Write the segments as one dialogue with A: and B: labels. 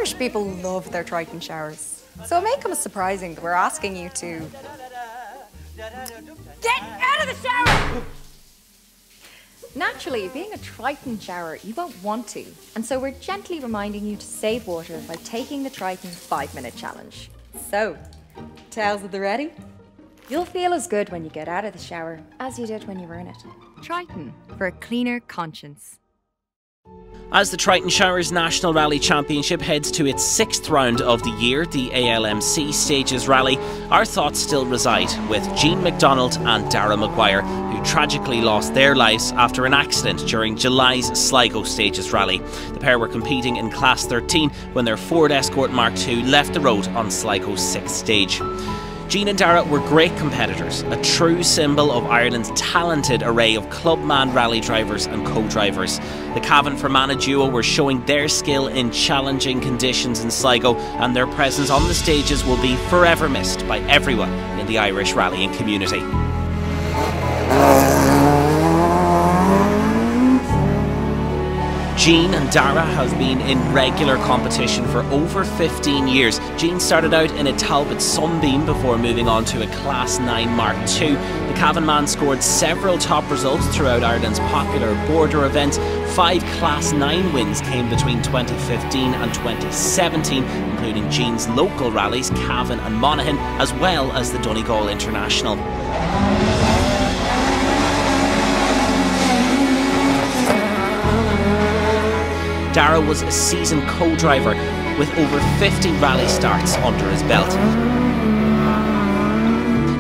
A: Irish people love their Triton showers, so it may come as surprising that we're asking you to get out of the shower! Naturally, being a Triton shower, you won't want to, and so we're gently reminding you to save water by taking the Triton 5-minute challenge. So, towels at the ready? You'll feel as good when you get out of the shower as you did when you were in it. Triton, for a cleaner conscience.
B: As the Triton Showers National Rally Championship heads to its 6th round of the year, the ALMC Stages Rally, our thoughts still reside with Jean McDonald and Dara Maguire, who tragically lost their lives after an accident during July's Sligo Stages Rally. The pair were competing in Class 13 when their Ford Escort Mark II left the road on Sligo's 6th stage. Jean and Dara were great competitors, a true symbol of Ireland's talented array of clubman rally drivers and co-drivers. The Cavan Fermanagh duo were showing their skill in challenging conditions in Sligo, and their presence on the stages will be forever missed by everyone in the Irish rallying community. Jean and Dara have been in regular competition for over 15 years. Jean started out in a Talbot Sunbeam before moving on to a Class 9 Mark II. The Cavan man scored several top results throughout Ireland's popular border events. 5 Class 9 wins came between 2015 and 2017, including Jean's local rallies, Cavan and Monaghan, as well as the Donegal International. Dara was a seasoned co-driver with over 50 rally starts under his belt.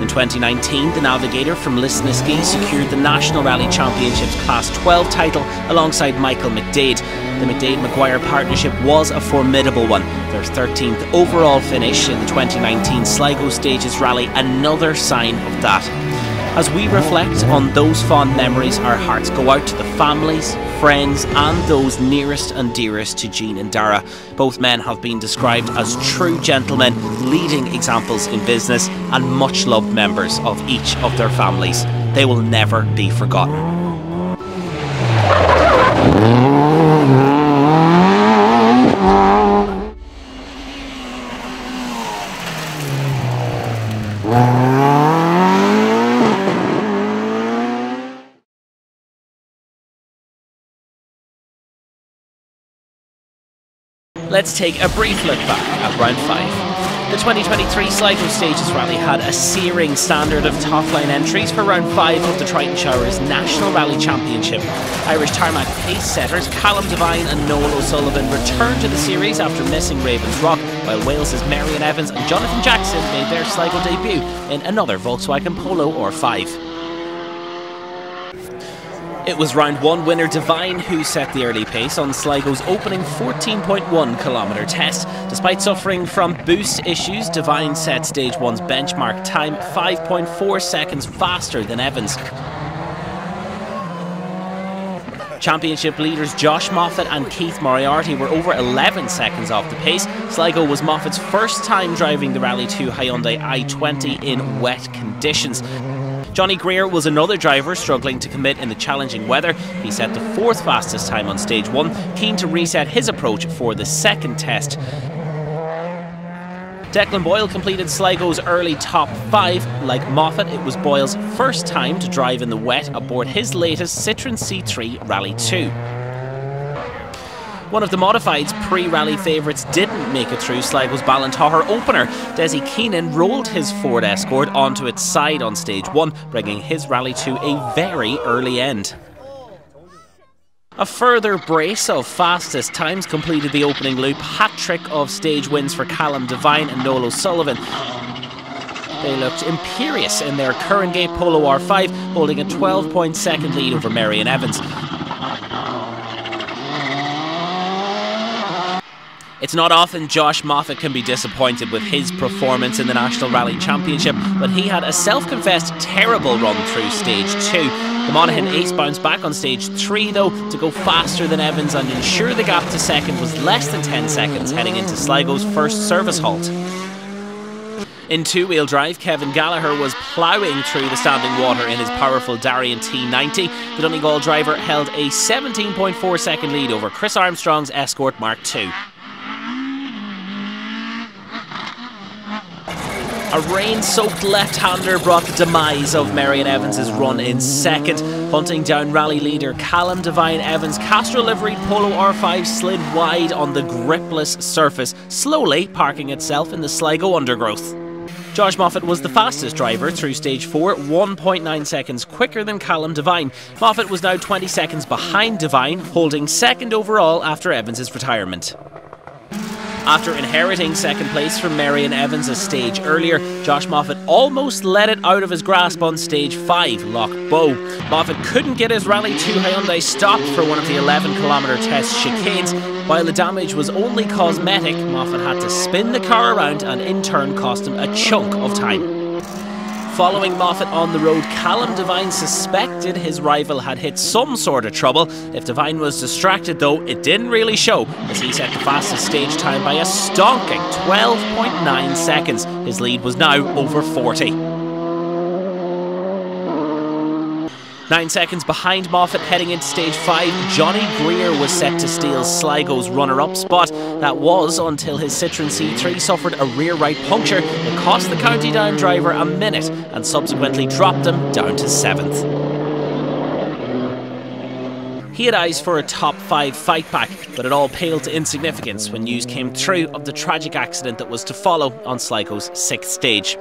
B: In 2019, the navigator from Lisnaskey secured the National Rally Championships Class 12 title alongside Michael McDade. The McDade-Maguire partnership was a formidable one. Their 13th overall finish in the 2019 Sligo Stages Rally, another sign of that. As we reflect on those fond memories, our hearts go out to the families, friends and those nearest and dearest to Jean and Dara. Both men have been described as true gentlemen, leading examples in business and much loved members of each of their families. They will never be forgotten. Let's take a brief look back at round 5. The 2023 Sligo Stages Rally had a searing standard of top-line entries for round 5 of the Triton Showers National Rally Championship. Irish tarmac pace setters Callum Devine and Noel O'Sullivan returned to the series after missing Ravens Rock, while Wales's Marion Evans and Jonathan Jackson made their Sligo debut in another Volkswagen Polo R5. It was round 1 winner Devine who set the early pace on Sligo's opening 14.1 kilometre test. Despite suffering from boost issues, Devine set stage 1's benchmark time 5.4 seconds faster than Evans. Championship leaders Josh Moffett and Keith Moriarty were over 11 seconds off the pace. Sligo was Moffett's first time driving the Rally 2 Hyundai i20 in wet conditions. Johnny Greer was another driver struggling to commit in the challenging weather. He set the 4th fastest time on stage 1, keen to reset his approach for the second test. Declan Boyle completed Sligo's early top 5. Like Moffett, it was Boyle's first time to drive in the wet aboard his latest Citroën C3 Rally 2. One of the Modified's pre-rally favourites didn't make it through Sligo's Ballintoher opener. Desi Keenan rolled his Ford Escort onto its side on stage 1, bringing his rally to a very early end. A further brace of fastest times completed the opening loop. Hat-trick of stage wins for Callum Devine and Noel O'Sullivan. They looked imperious in their Curran Gate Polo R5, holding a 12-point-second lead over Marion Evans. It's not often Josh Moffett can be disappointed with his performance in the National Rally Championship, but he had a self-confessed terrible run through stage 2. The Monaghan ace bounced back on stage 3 though to go faster than Evans and ensure the gap to second was less than 10 seconds heading into Sligo's first service halt. In two-wheel drive, Kevin Gallagher was ploughing through the standing water in his powerful Darien T90. The Donegal driver held a 17.4 second lead over Chris Armstrong's Escort Mark II. A rain-soaked left-hander brought the demise of Marion Evans' run in second. Hunting down rally leader Callum Devine, Evans' Castro-liveried Polo R5 slid wide on the gripless surface, slowly parking itself in the Sligo undergrowth. Josh Moffett was the fastest driver through stage 4, 1.9 seconds quicker than Callum Devine. Moffett was now 20 seconds behind Devine, holding second overall after Evans' retirement. After inheriting second place from Marion Evans a stage earlier, Josh Moffett almost let it out of his grasp on stage 5, Loch Bow. Moffett couldn't get his Rally 2 Hyundai stopped for one of the 11-kilometre test chicanes. While the damage was only cosmetic, Moffett had to spin the car around and in turn cost him a chunk of time. Following Moffett on the road, Callum Devine suspected his rival had hit some sort of trouble. If Devine was distracted though, it didn't really show, as he set the fastest stage time by a stonking 12.9 seconds. His lead was now over 40. 9 seconds behind Moffett heading into stage 5, Johnny Greer was set to steal Sligo's runner-up spot. That was until his Citroen C3 suffered a rear right puncture that cost the County Down driver a minute and subsequently dropped him down to 7th. He had eyes for a top 5 fight back, but it all paled to insignificance when news came through of the tragic accident that was to follow on Sligo's 6th stage.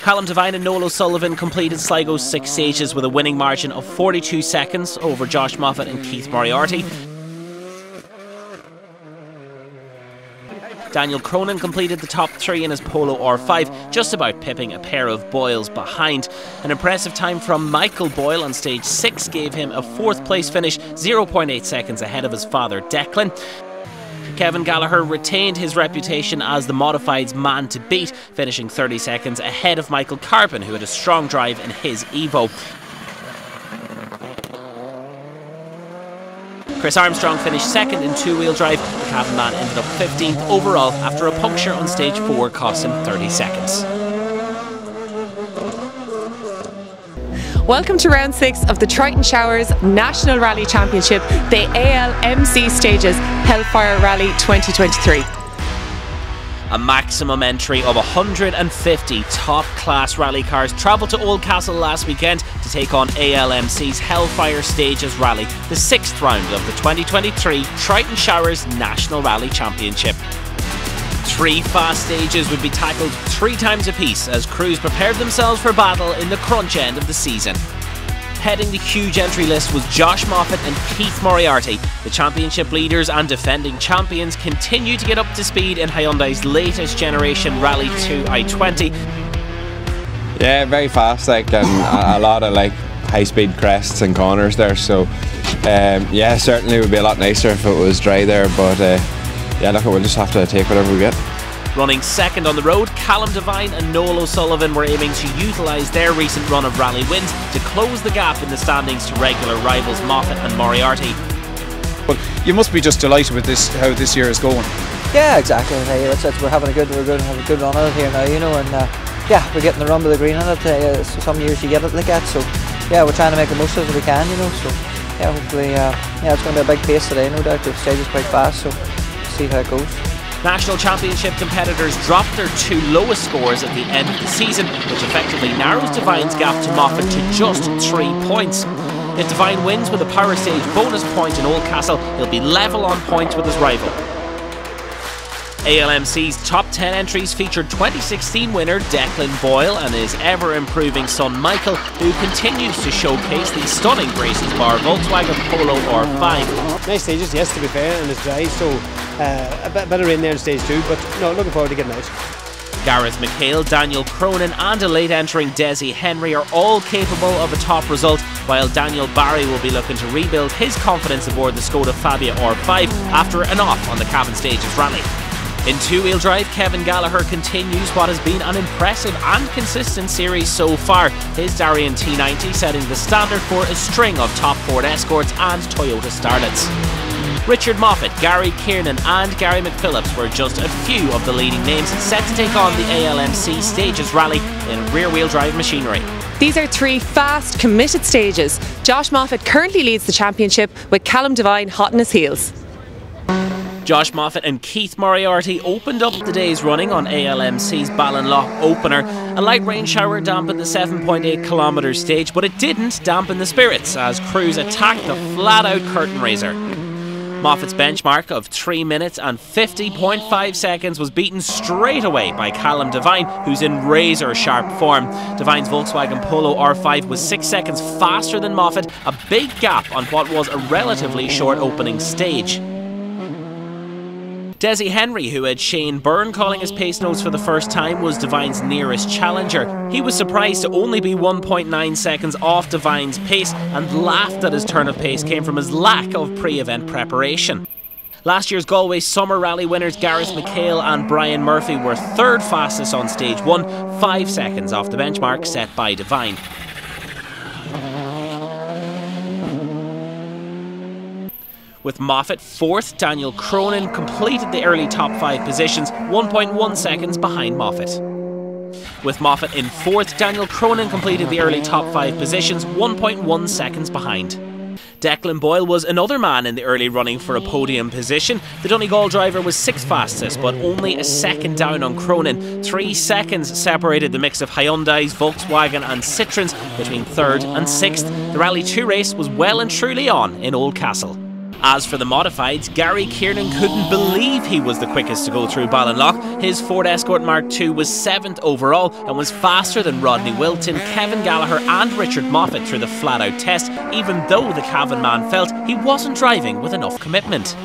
B: Callum Devine and Noel O'Sullivan completed Sligo's 6 stages with a winning margin of 42 seconds over Josh Moffett and Keith Moriarty. Daniel Cronin completed the top 3 in his Polo R5, just about pipping a pair of Boyles behind. An impressive time from Michael Boyle on stage 6 gave him a 4th place finish, 0.8 seconds ahead of his father Declan. Kevin Gallagher retained his reputation as the Modified's man to beat, finishing 30 seconds ahead of Michael Carpin, who had a strong drive in his Evo. Chris Armstrong finished 2nd in two-wheel drive. The Cavan man ended up 15th overall after a puncture on stage 4 cost him 30 seconds.
C: Welcome to round 6 of the Triton Showers National Rally Championship, the ALMC Stages Hellfire Rally 2023.
B: A maximum entry of 150 top-class rally cars travelled to Oldcastle last weekend to take on ALMC's Hellfire Stages Rally, the 6th round of the 2023 Triton Showers National Rally Championship. 3 fast stages would be tackled 3 times apiece as crews prepared themselves for battle in the crunch end of the season. Heading the huge entry list was Josh Moffett and Keith Moriarty. The championship leaders and defending champions continue to get up to speed in Hyundai's latest generation Rally 2 i20.
D: Yeah, very fast, and a lot of high-speed crests and corners there. So yeah, certainly it would be a lot nicer if it was dry there, but yeah, look, we'll just have to take whatever we get.
B: Running 2nd on the road, Callum Devine and Noel O'Sullivan were aiming to utilise their recent run of rally wins to close the gap in the standings to regular rivals Moffett and Moriarty.
E: But you must be just delighted with how this year is going.
F: Yeah, exactly. We're having a good run at it here now, you know, and yeah, we're getting the run of the green on it. Some years you get it like that, so yeah, we're trying to make the most of it as we can, you know. So yeah, hopefully, yeah, it's going to be a big pace today, no doubt. The stage is quite fast, so see how it goes.
B: National Championship competitors dropped their 2 lowest scores at the end of the season, which effectively narrows Devine's gap to Moffett to just 3 points. If Devine wins with a Power Stage bonus point in Oldcastle, he'll be level on points with his rival. ALMC's top 10 entries featured 2016 winner Declan Boyle and his ever-improving son Michael, who continues to showcase the stunning Grace's Bar Volkswagen Polo R5.
G: Nice stages, yes, to be fair, and it's dry, so a bit better in there in stage 2, but no, looking forward to getting out.
B: Gareth McHale, Daniel Cronin and a late entering Desi Henry are all capable of a top result, while Daniel Barry will be looking to rebuild his confidence aboard the Skoda Fabia R5 after an off on the Cavan Stages rally. In two-wheel drive, Kevin Gallagher continues what has been an impressive and consistent series so far, his Darien T90 setting the standard for a string of top Ford Escorts and Toyota Starlets. Richard Moffett, Gary Kiernan and Gary McPhillips were just a few of the leading names set to take on the ALMC Stages Rally in rear-wheel drive machinery.
C: These are 3 fast, committed stages. Josh Moffett currently leads the championship with Callum Devine hot on his heels.
B: Josh Moffett and Keith Moriarty opened up the day's running on ALMC's Ballinlough opener. A light rain shower dampened the 7.8km stage, but it didn't dampen the spirits as crews attacked the flat-out curtain raiser. Moffett's benchmark of 3 minutes and 50.5 seconds was beaten straight away by Callum Devine, who's in razor-sharp form. Devine's Volkswagen Polo R5 was 6 seconds faster than Moffett, a big gap on what was a relatively short opening stage. Desi Henry, who had Shane Byrne calling his pace notes for the first time, was Devine's nearest challenger. He was surprised to only be 1.9 seconds off Devine's pace and laughed that his turn of pace came from his lack of pre-event preparation. Last year's Galway Summer Rally winners Gareth McHale and Brian Murphy were third fastest on stage 1, 5 seconds off the benchmark set by Devine. With Moffett fourth, Daniel Cronin completed the early top 5 positions, 1.1 seconds behind Moffett. With Moffett in fourth, Daniel Cronin completed the early top 5 positions, 1.1 seconds behind. Declan Boyle was another man in the early running for a podium position. The Donegal driver was 6th fastest, but only a second down on Cronin. 3 seconds separated the mix of Hyundais, Volkswagen and Citroens between 3rd and 6th. The Rally 2 race was well and truly on in Oldcastle. As for the modifieds, Gary Kiernan couldn't believe he was the quickest to go through Ballinlough. His Ford Escort Mark II was 7th overall and was faster than Rodney Wilton, Kevin Gallagher and Richard Moffett through the flat-out test, even though the Cavan man felt he wasn't driving with enough commitment.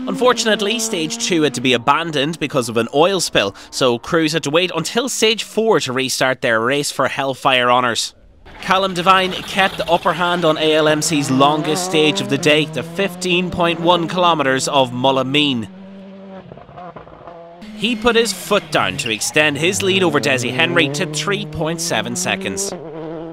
B: Unfortunately, Stage 2 had to be abandoned because of an oil spill, so crews had to wait until Stage 4 to restart their race for Hellfire honours. Callum Devine kept the upper hand on ALMC's longest stage of the day, the 15.1km of Mullameen. He put his foot down to extend his lead over Desi Henry to 3.7 seconds.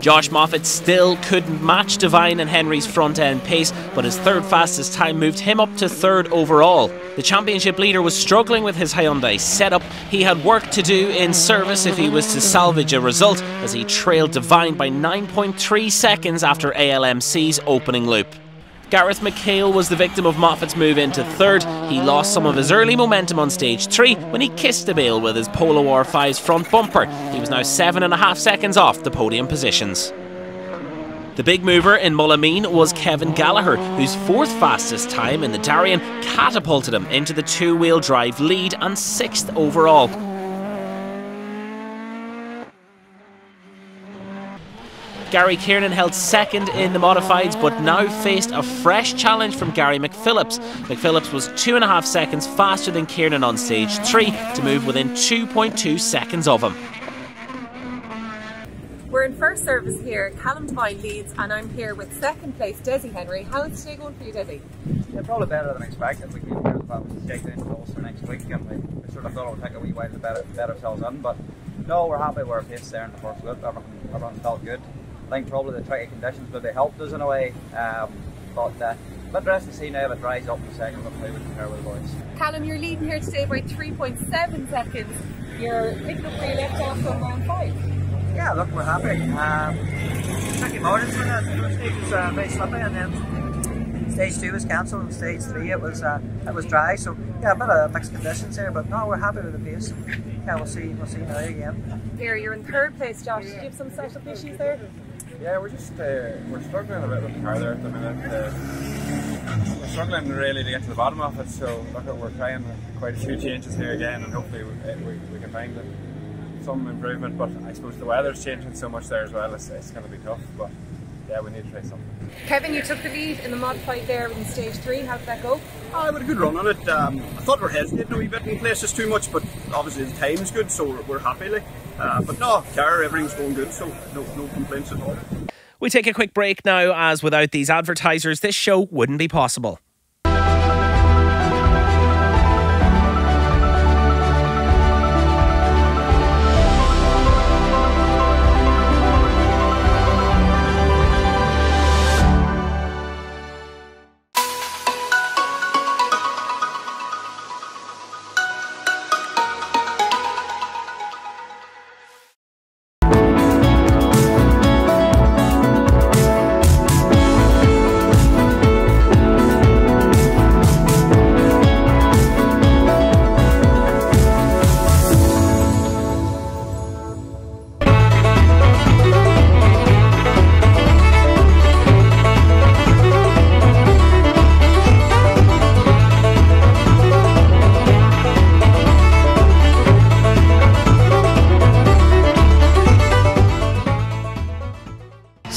B: Josh Moffett still couldn't match Devine and Henry's front-end pace, but his third fastest time moved him up to 3rd overall. The championship leader was struggling with his Hyundai setup. He had work to do in service if he was to salvage a result, as he trailed Devine by 9.3 seconds after ALMC's opening loop. Gareth McHale was the victim of Moffett's move into 3rd. He lost some of his early momentum on stage 3 when he kissed the bail with his Polo R5's front bumper. He was now 7.5 seconds off the podium positions. The big mover in Mullameen was Kevin Gallagher, whose 4th fastest time in the Darien catapulted him into the 2-wheel drive lead and 6th overall. Gary Kiernan held 2nd in the modifieds, but now faced a fresh challenge from Gary McPhillips. McPhillips was 2.5 seconds faster than Kiernan on stage 3 to move within 2.2 seconds of him.
C: We're in first service here. Callum Devine leads, and I'm here with 2nd place Desi Henry. How is today going for you, Desi?
H: Yeah, probably better than expected. We came here with getting in close for next week, and we sort of thought it would take a wee while to bet ourselves in. But no, we're happy with our pace there in the first loop. Everyone felt good. I think probably the tricky conditions maybe helped us in a way, but interesting to see now if it dries up in the second look how we compare with the boys.
C: Callum, you're leading here today by 3.7 seconds. You're picking up where you left off from round 5.
H: Yeah, look, we're happy. Tricky margins for that. The first stage was very slippy, and then stage 2 was cancelled, and stage 3 it was dry. So yeah, a bit of mixed conditions here, but no, we're happy with the pace. Yeah, we'll see now again.
C: Here, you're in 3rd place, Josh. Do you have some setup issues there?
D: Yeah, we're just we're struggling a bit with the car there at the minute. We're struggling really to get to the bottom of it, so look, we're trying quite a few changes here again, and hopefully we can find some improvement. But I suppose the weather's changing so much there as well. It's going to be tough, but yeah, we need to try something.
C: Kevin, you took the lead in the modified there in stage 3. How did that go?
E: I had a good run on it. I thought we were hesitating a wee bit in places too much, but obviously the time's good, so we're happy. But no, car, everything's going good, so no complaints at all.
B: We take a quick break now, as without these advertisers, this show wouldn't be possible.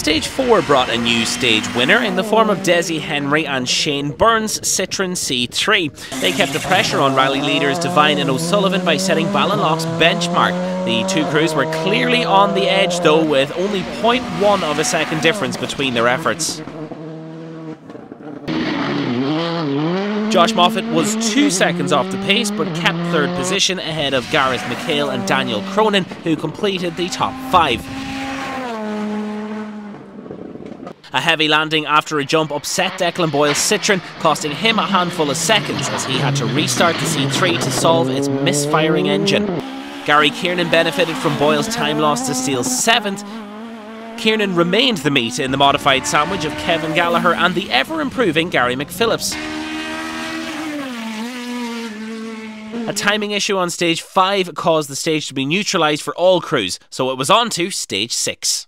B: Stage 4 brought a new stage winner in the form of Desi Henry and Shane Byrne's Citroen C3. They kept the pressure on rally leaders Devine and O'Sullivan by setting Ballinlock's benchmark. The two crews were clearly on the edge though, with only 0.1 of a second difference between their efforts. Josh Moffett was 2 seconds off the pace but kept third position ahead of Gareth McHale and Daniel Cronin, who completed the top 5. A heavy landing after a jump upset Declan Boyle's Citroen, costing him a handful of seconds as he had to restart the C3 to solve its misfiring engine. Gary Kiernan benefited from Boyle's time loss to steal 7th. Kiernan remained the meat in the modified sandwich of Kevin Gallagher and the ever-improving Gary McPhillips. A timing issue on Stage 5 caused the stage to be neutralised for all crews, so it was on to Stage 6.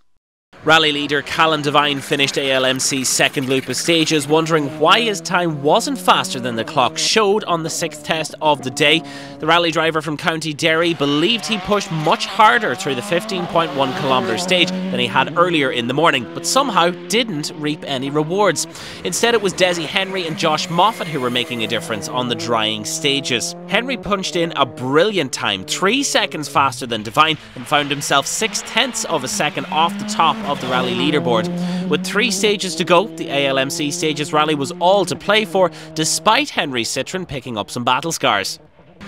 B: Rally leader Callan Devine finished ALMC's second loop of stages, wondering why his time wasn't faster than the clock showed on the 6th test of the day. The rally driver from County Derry believed he pushed much harder through the 15.1km stage than he had earlier in the morning, but somehow didn't reap any rewards. Instead, it was Desi Henry and Josh Moffett who were making a difference on the drying stages. Henry punched in a brilliant time, 3 seconds faster than Devine, and found himself 0.6 of a second off the top of the rally leaderboard. With 3 stages to go, the ALMC Stages Rally was all to play for, despite Henry's Citroen picking up some battle scars.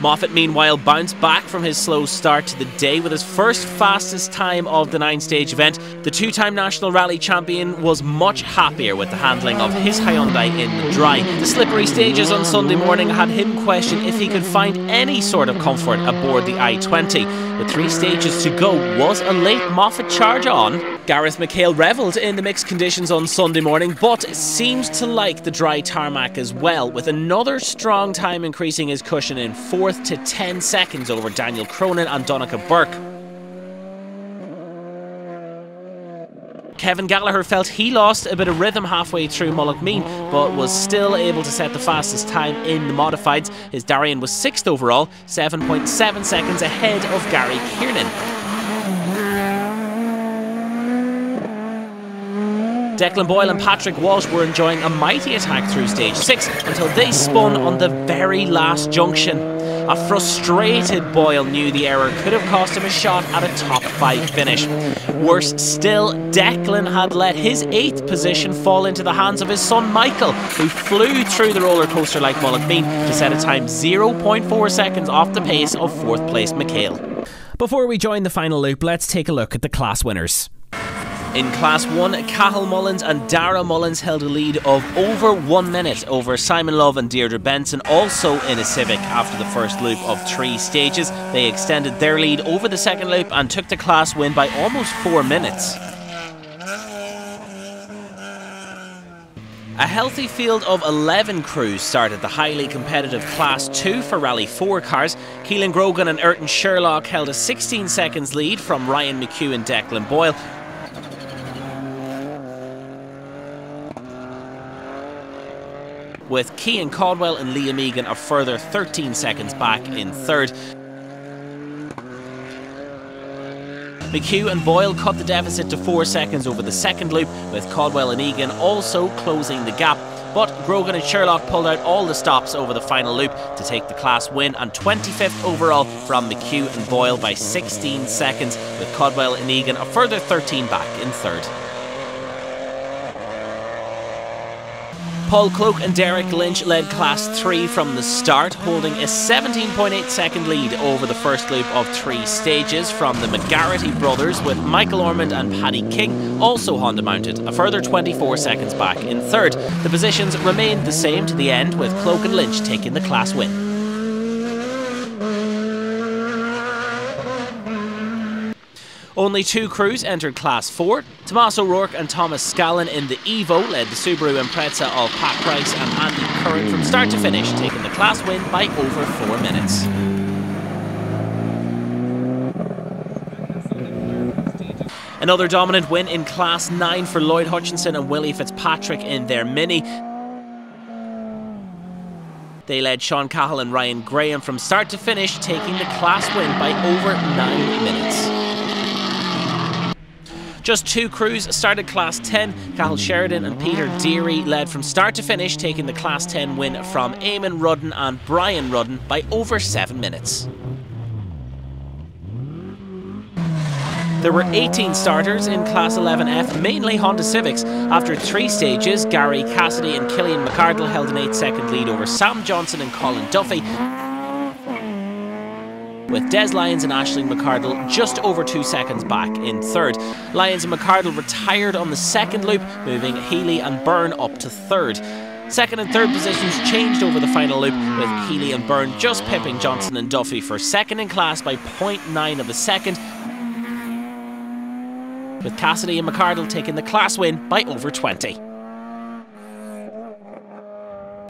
B: Moffett meanwhile bounced back from his slow start to the day with his first fastest time of the 9-stage event. The 2-time National Rally Champion was much happier with the handling of his Hyundai in the dry. The slippery stages on Sunday morning had him question if he could find any sort of comfort aboard the i20. With 3 stages to go, was a late Moffett charge on? Gareth McHale revelled in the mixed conditions on Sunday morning, but seemed to like the dry tarmac as well, with another strong time increasing his cushion in 4th to 10 seconds over Daniel Cronin and Donncha Burke. Kevin Gallagher felt he lost a bit of rhythm halfway through Mullaghmeen, but was still able to set the fastest time in the modifieds. His Darien was 6th overall, 7.7 seconds ahead of Gary Kiernan. Declan Boyle and Patrick Walsh were enjoying a mighty attack through Stage 6 until they spun on the very last junction. A frustrated Boyle knew the error could have cost him a shot at a top 5 finish. Worse still, Declan had let his 8th position fall into the hands of his son Michael, who flew through the roller coaster like Mullaghmeen to set a time 0.4 seconds off the pace of 4th place McHale.
I: Before we join the final loop, let's take a look at the class winners.
B: In Class 1, Cathal Mullins and Dara Mullins held a lead of over 1 minute over Simon Love and Deirdre Benson, also in a Civic after the first loop of 3 stages. They extended their lead over the second loop and took the class win by almost 4 minutes. A healthy field of 11 crews started the highly competitive Class 2 for Rally 4 cars. Keelan Grogan and Ayrton Sherlock held a 16 seconds lead from Ryan McHugh and Declan Boyle, with Cian Caldwell and Liam Egan a further 13 seconds back in 3rd. McHugh and Boyle cut the deficit to 4 seconds over the second loop, with Caldwell and Egan also closing the gap. But Grogan and Sherlock pulled out all the stops over the final loop to take the class win, and 25th overall from McHugh and Boyle by 16 seconds, with Caldwell and Egan a further 13 back in 3rd. Paul Cloke and Derek Lynch led Class 3 from the start, holding a 17.8 second lead over the first loop of 3 stages from the McGarrity brothers, with Michael Ormond and Paddy King also Honda mounted, a further 24 seconds back in 3rd. The positions remained the same to the end, with Cloke and Lynch taking the class win. Only 2 crews entered Class 4. Tomas O'Rourke and Thomas Scallon in the Evo led the Subaru Impreza of Pat Price and Andy Curran from start to finish, taking the class win by over 4 minutes. Another dominant win in Class 9 for Lloyd Hutchinson and Willie Fitzpatrick in their Mini. They led Sean Cahill and Ryan Graham from start to finish, taking the class win by over 9 minutes. Just two crews started Class 10. Cathal Sheridan and Peter Deary led from start to finish, taking the Class 10 win from Eamon Rudden and Brian Rudden by over 7 minutes. There were 18 starters in Class 11F, mainly Honda Civics. After 3 stages, Gary Cassidy and Killian McArdle held an 8-second lead over Sam Johnson and Colin Duffy, with Des Lyons and Aisling McArdle just over 2 seconds back in third. Lyons and McArdle retired on the second loop, moving Healy and Byrne up to third. Second and third positions changed over the final loop, with Healy and Byrne just pipping Johnson and Duffy for second in class by 0.9 of a second, with Cassidy and McArdle taking the class win by over 20.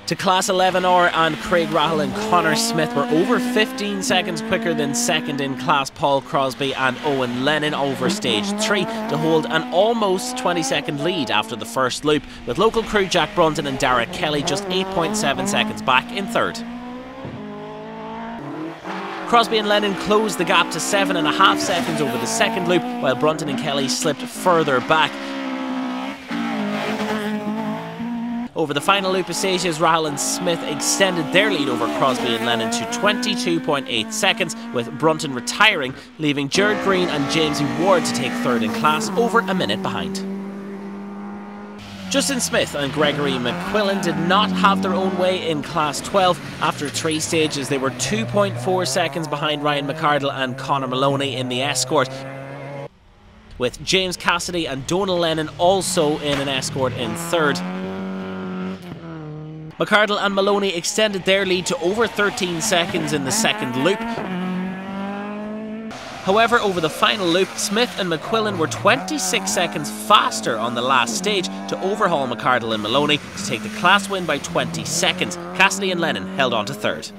B: To Class 11R, and Craig Rahal and Connor Smith were over 15 seconds quicker than second in class Paul Crosby and Owen Lennon over stage 3 to hold an almost 20-second lead after the first loop, with local crew Jack Brunton and Dara Kelly just 8.7 seconds back in third. Crosby and Lennon closed the gap to 7.5 seconds over the second loop, while Brunton and Kelly slipped further back. Over the final loop of stages, Rahal and Smith extended their lead over Crosby and Lennon to 22.8 seconds, with Brunton retiring, leaving Jared Green and Jamesy Ward to take third in class, over a minute behind. Justin Smith and Gregory McQuillan did not have their own way in Class 12. After 3 stages, they were 2.4 seconds behind Ryan McArdle and Conor Maloney in the escort, with James Cassidy and Donal Lennon also in an escort in third. McArdle and Maloney extended their lead to over 13 seconds in the second loop. However, over the final loop, Smith and McQuillan were 26 seconds faster on the last stage to overhaul McArdle and Maloney to take the class win by 20 seconds. Cassidy and Lennon held on to third.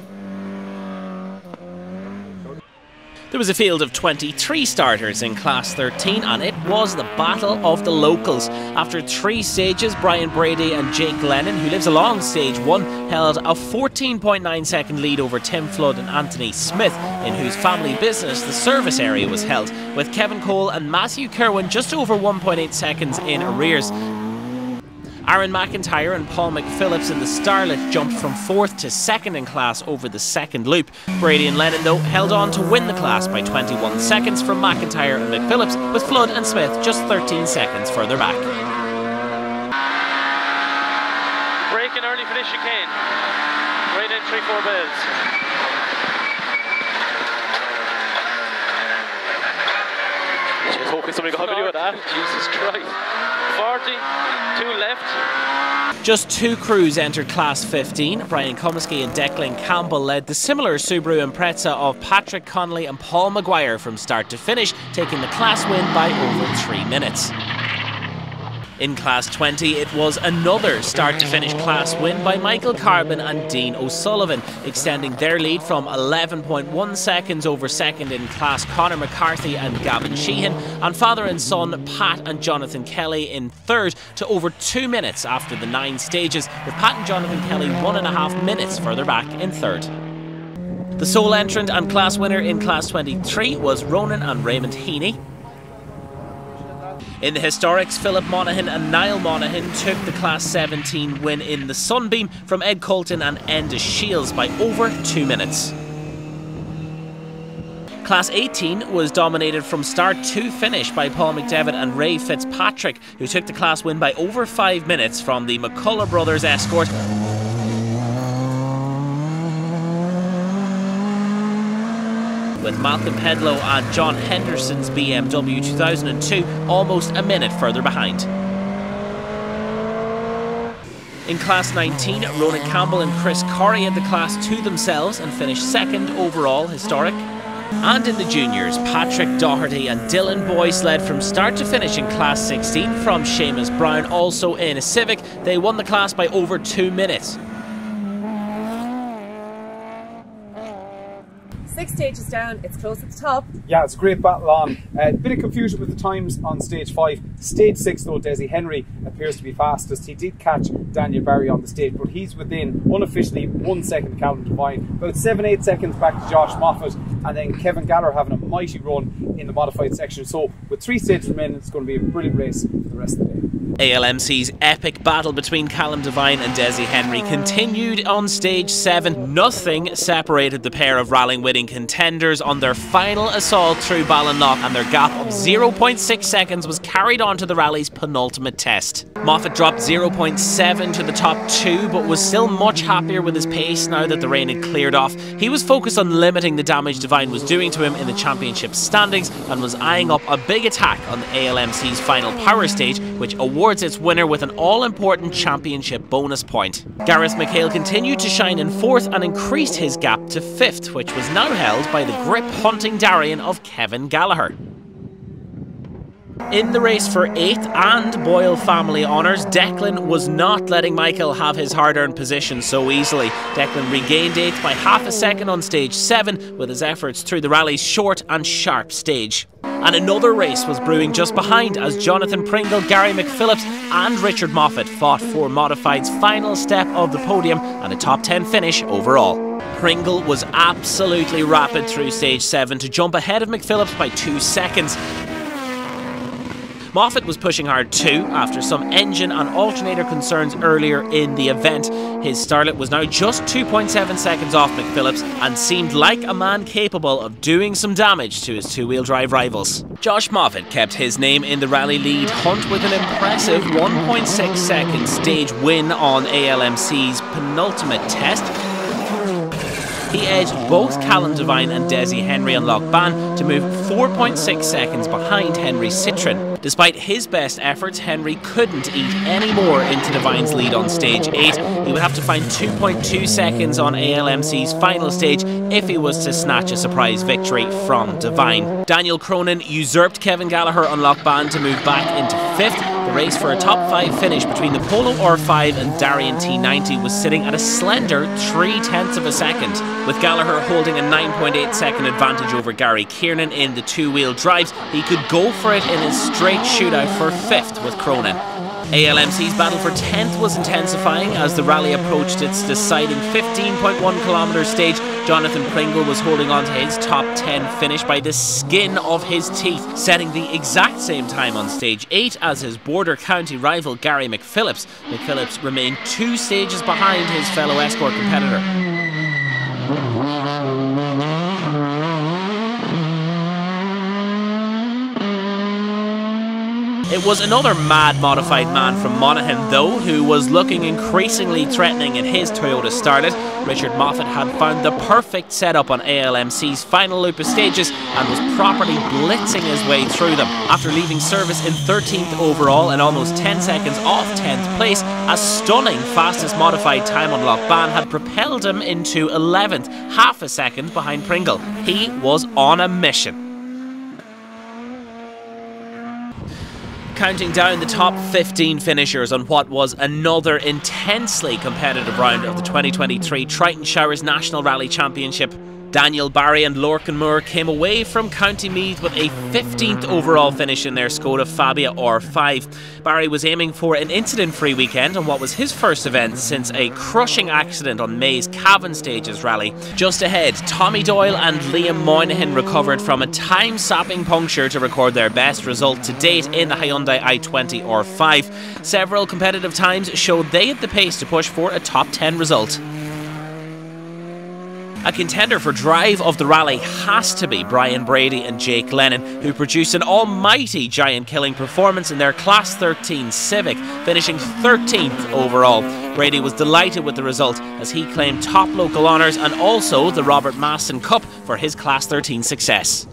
B: There was a field of 23 starters in Class 13, and it was the battle of the locals. After 3 stages, Brian Brady and Jake Lennon, who lives along stage 1, held a 14.9 second lead over Tim Flood and Anthony Smith, in whose family business the service area was held, with Kevin Cole and Matthew Kerwin just over 1.8 seconds in arrears. Aaron McIntyre and Paul McPhillips in the Starlet jumped from 4th to 2nd in class over the second loop. Brady and Lennon, though, held on to win the class by 21 seconds from McIntyre and McPhillips, with Flood and Smith just 13 seconds further back.
J: Breaking early for this chicane. Right in 3-4 bells. Just hoping somebody got a video of that. Jesus Christ. 40, 2 left.
B: Just 2 crews entered Class 15. Brian Comiskey and Declan Campbell led the similar Subaru Impreza of Patrick Connolly and Paul Maguire from start to finish, taking the class win by over 3 minutes. In Class 20, it was another start-to-finish class win by Michael Carbon and Dean O'Sullivan, extending their lead from 11.1 seconds over second in class Conor McCarthy and Gavin Sheehan, and father and son Pat and Jonathan Kelly in third to over 2 minutes after the 9 stages, with Pat and Jonathan Kelly 1.5 minutes further back in third. The sole entrant and class winner in Class 23 was Ronan and Raymond Heaney. In the historics, Philip Monaghan and Niall Monaghan took the Class 17 win in the Sunbeam from Ed Colton and Enda Shields by over 2 minutes. Class 18 was dominated from start to finish by Paul McDevitt and Ray Fitzpatrick, who took the class win by over 5 minutes from the McCullough brothers escort, with Malcolm Pedlow and John Henderson's BMW 2002 almost a minute further behind. In Class 19, Ronan Campbell and Chris Corrie had the class to themselves and finished second overall, historic. And in the juniors, Patrick Doherty and Dylan Boyce led from start to finish in Class 16 from Seamus Brown, also in a Civic. They won the class by over 2 minutes.
C: 6 stages down, it's close at the top.
K: Yeah, it's a great battle on. A bit of confusion with the times on stage 5. Stage 6 though, Desi Henry appears to be fastest. He did catch Daniel Barry on the stage, but he's within, unofficially, 1 second Callum Devine. About 7-8 seconds back to Josh Moffett, and then Kevin Gallagher having a mighty run in the modified section. So with 3 stages remaining, it's going to be a brilliant race for the rest of the day.
B: ALMC's epic battle between Callum Devine and Desi Henry continued on stage 7. Nothing separated the pair of rallying-winning contenders on their final assault through Ballinlough, and their gap of 0.6 seconds was carried on to the rally's penultimate test. Moffett dropped 0.7 to the top 2, but was still much happier with his pace now that the rain had cleared off. He was focused on limiting the damage Devine was doing to him in the championship standings, and was eyeing up a big attack on the ALMC's final power stage, which awards its winner with an all-important championship bonus point. Gareth McHale continued to shine in 4th and increased his gap to 5th, which was now held by the grip-hunting Darien of Kevin Gallagher. In the race for 8th and Boyle family honours, Declan was not letting Michael have his hard-earned position so easily. Declan regained 8th by half a second on stage 7 with his efforts through the rally's short and sharp stage. And another race was brewing just behind as Jonathan Pringle, Gary McPhillips and Richard Moffett fought for Modified's final step of the podium and a top 10 finish overall. Pringle was absolutely rapid through stage 7 to jump ahead of McPhillips by 2 seconds. Moffett was pushing hard too after some engine and alternator concerns earlier in the event. His Starlet was now just 2.7 seconds off McPhillips and seemed like a man capable of doing some damage to his two-wheel drive rivals. Josh Moffett kept his name in the rally lead hunt with an impressive 1.6 second stage win on ALMC's penultimate test. He edged both Callum Devine and Desi Henry on Loch Ban to move 4.6 seconds behind Henry's Citroen. Despite his best efforts, Henry couldn't eat any more into Devine's lead on stage 8. He would have to find 2.2 seconds on ALMC's final stage if he was to snatch a surprise victory from Devine. Daniel Cronin usurped Kevin Gallagher on Loch Ban to move back into 5th. The race for a top 5 finish between the Polo R5 and Darien T90 was sitting at a slender 0.3 of a second, with Gallagher holding a 9.8 second advantage over Gary Kiernan in the two-wheel drives. He could go for it in his straight shootout for 5th with Cronin. ALMC's battle for 10th was intensifying as the rally approached its deciding 15.1km stage. Jonathan Pringle was holding on to his top 10 finish by the skin of his teeth, setting the exact same time on stage 8 as his border county rival Gary McPhillips. McPhillips remained 2 stages behind his fellow Escort competitor. It was another mad modified man from Monaghan though, who was looking increasingly threatening in his Toyota Starlet. Richard Moffett had found the perfect setup on ALMC's final loop of stages and was properly blitzing his way through them. After leaving service in 13th overall and almost 10 seconds off 10th place, a stunning fastest modified time on Loch Ban had propelled him into 11th, half a second behind Pringle. He was on a mission. Counting down the top 15 finishers on what was another intensely competitive round of the 2023 Triton Showers National Rally Championship. Daniel Barry and Lorcan Moore came away from Co.Meath with a 15th overall finish in their Skoda Fabia R5. Barry was aiming for an incident-free weekend on what was his first event since a crushing accident on May's Cavan Stages rally. Just ahead, Tommy Doyle and Liam Moynihan recovered from a time-sapping puncture to record their best result to date in the Hyundai i20 R5. Several competitive times showed they had the pace to push for a top 10 result. A contender for drive of the rally has to be Brian Brady and Jake Lennon, who produced an almighty giant-killing performance in their Class 13 Civic, finishing 13th overall. Brady was delighted with the result as he claimed top local honours and also the Robert Maston Cup for his Class 13 success.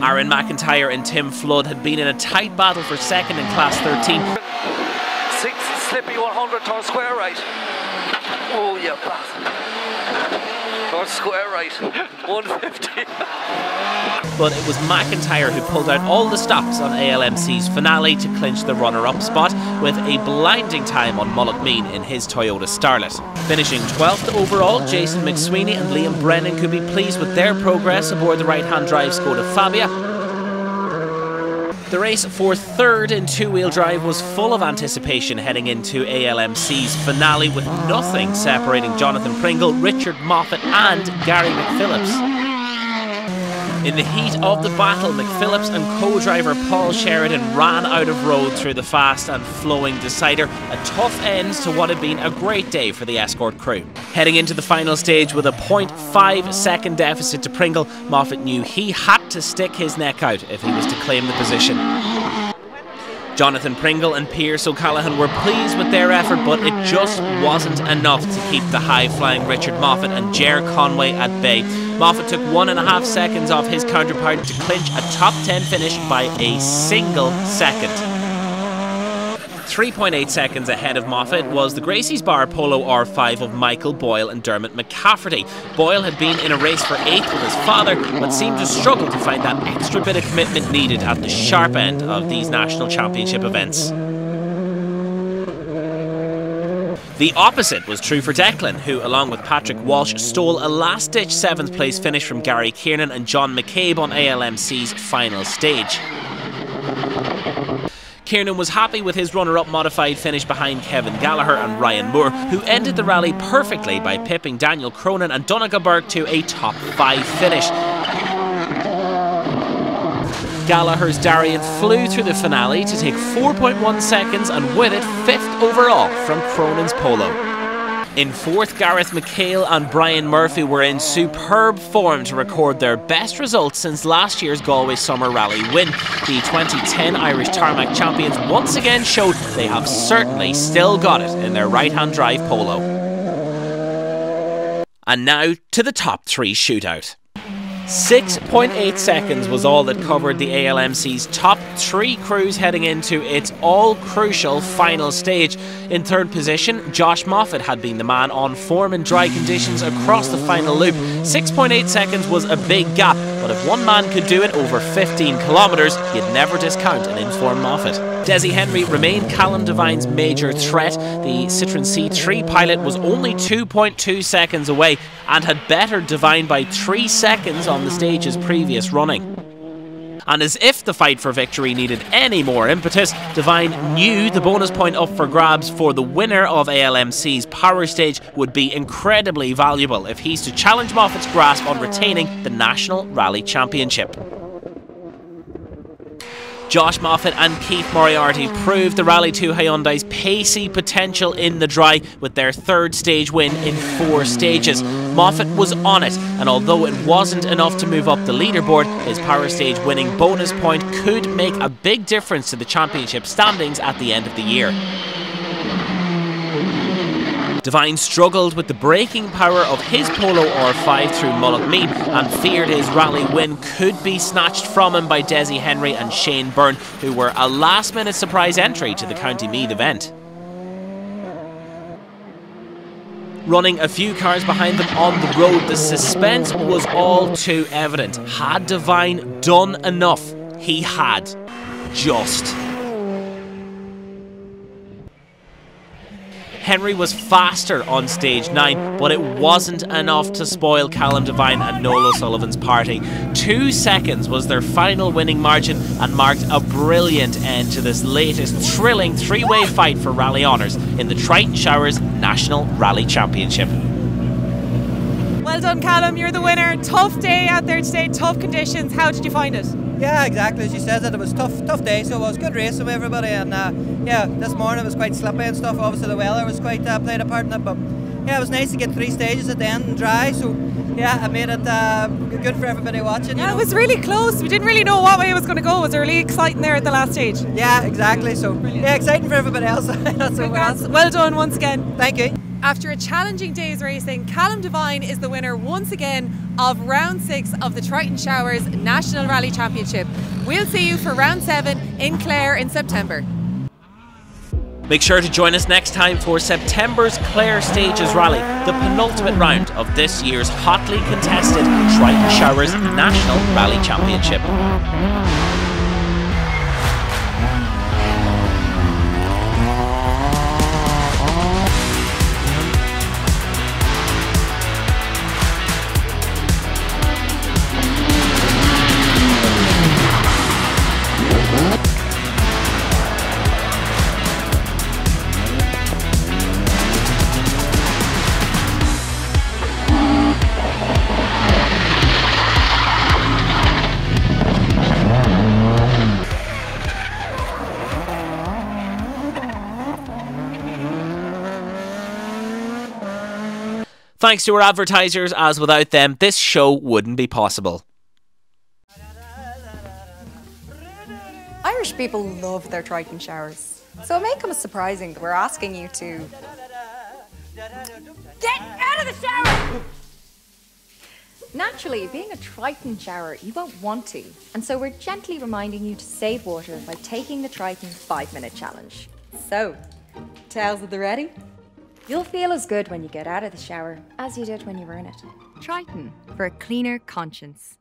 B: Aaron McIntyre and Tim Flood had been in a tight battle for second in Class 13.
J: 6 slippy 100, turn square right. Oh, yeah, North square right. 150.
B: But it was McIntyre who pulled out all the stops on ALMC's finale to clinch the runner-up spot with a blinding time on Meath in his Toyota Starlet. Finishing 12th overall, Jason McSweeney and Liam Brennan could be pleased with their progress aboard the right-hand drive Skoda Fabia. The race for third in two-wheel drive was full of anticipation heading into ALMC's finale, with nothing separating Jonathan Pringle, Richard Moffett and Gary McPhillips. In the heat of the battle, McPhillips and co-driver Paul Sheridan ran out of road through the fast and flowing decider, a tough end to what had been a great day for the Escort crew. Heading into the final stage with a 0.5 second deficit to Pringle, Moffett knew he had to stick his neck out if he was to claim the position. Jonathan Pringle and Pierce O'Callaghan were pleased with their effort, but it just wasn't enough to keep the high-flying Richard Moffett and Ger Conway at bay. Moffett took 1.5 seconds off his counterpart to clinch a top 10 finish by a single second. 3.8 seconds ahead of Moffett was the Gracie's Bar Polo R5 of Michael Boyle and Dermot McCafferty. Boyle had been in a race for 8th with his father, but seemed to struggle to find that extra bit of commitment needed at the sharp end of these national championship events. The opposite was true for Declan, who, along with Patrick Walsh, stole a last-ditch 7th place finish from Gary Kiernan and John McCabe on ALMC's final stage. Kiernan was happy with his runner-up modified finish behind Kevin Gallagher and Ryan Moore, who ended the rally perfectly by pipping Daniel Cronin and Donegal to a top 5 finish. Gallagher's Darian flew through the finale to take 4.1 seconds and with it 5th overall from Cronin's Polo. In 4th, Gareth McHale and Brian Murphy were in superb form to record their best results since last year's Galway Summer Rally win. The 2010 Irish Tarmac champions once again showed they have certainly still got it in their right-hand drive Polo. And now to the top 3 shootout. 6.8 seconds was all that covered the ALMC's top 3 crews heading into its all-crucial final stage. In 3rd position, Josh Moffett had been the man on form in dry conditions across the final loop. 6.8 seconds was a big gap, but if one man could do it over 15 kilometres, you'd never discount an informed Moffett. Desi Henry remained Callum Devine's major threat. The Citroën C3 pilot was only 2.2 seconds away and had bettered Devine by 3 seconds on the stage's previous running. And as if the fight for victory needed any more impetus, Devine knew the bonus point up for grabs for the winner of ALMC's Power Stage would be incredibly valuable if he's to challenge Moffett's grasp on retaining the National Rally Championship. Josh Moffett and Keith Moriarty proved the Rally 2 Hyundai's pacey potential in the dry with their 3rd stage win in 4 stages. Moffett was on it, and although it wasn't enough to move up the leaderboard, his Power Stage winning bonus point could make a big difference to the championship standings at the end of the year. Devine struggled with the braking power of his Polo R5 through Meath and feared his rally win could be snatched from him by Desi Henry and Shane Byrne, who were a last-minute surprise entry to the County Meath event. Running a few cars behind them on the road, the suspense was all too evident. Had Devine done enough? He had. Just. Henry was faster on stage 9, but it wasn't enough to spoil Callum Devine and Noel O'Sullivan's party. 2 seconds was their final winning margin and marked a brilliant end to this latest thrilling 3-way fight for rally honours in the Triton Showers National Rally Championship.
C: Well done, Callum, you're the winner. Tough day out there today, tough conditions. How did you find it?
F: Yeah, exactly. As you said, that it was tough day, so it was good race with everybody. And yeah, this morning it was quite slippy and stuff. Obviously, the weather was quite played a part in it, but yeah, it was nice to get 3 stages at the end and dry. So yeah, it made it good for everybody watching.
C: Yeah, it was really close. We didn't really know what way it was going to go. It was really exciting there at the last stage.
F: Yeah, exactly. So yeah, exciting for everybody else. That's
C: Congrats. Well done once again.
F: Thank you.
C: After a challenging day's racing, Callum Devine is the winner once again of round 6 of the Triton Showers National Rally Championship. We'll see you for round 7 in Clare in September.
B: Make sure to join us next time for September's Clare Stages Rally, the penultimate round of this year's hotly contested Triton Showers National Rally Championship. Thanks to our advertisers, as without them, this show wouldn't be possible.
A: Irish people love their Triton showers, so it may come as surprising that we're asking you to get out of the shower! Naturally, being a Triton shower, you won't want to, and so we're gently reminding you to save water by taking the Triton 5-minute challenge. So, towels at the ready? You'll feel as good when you get out of the shower as you did when you were in it. Triton, for a cleaner conscience.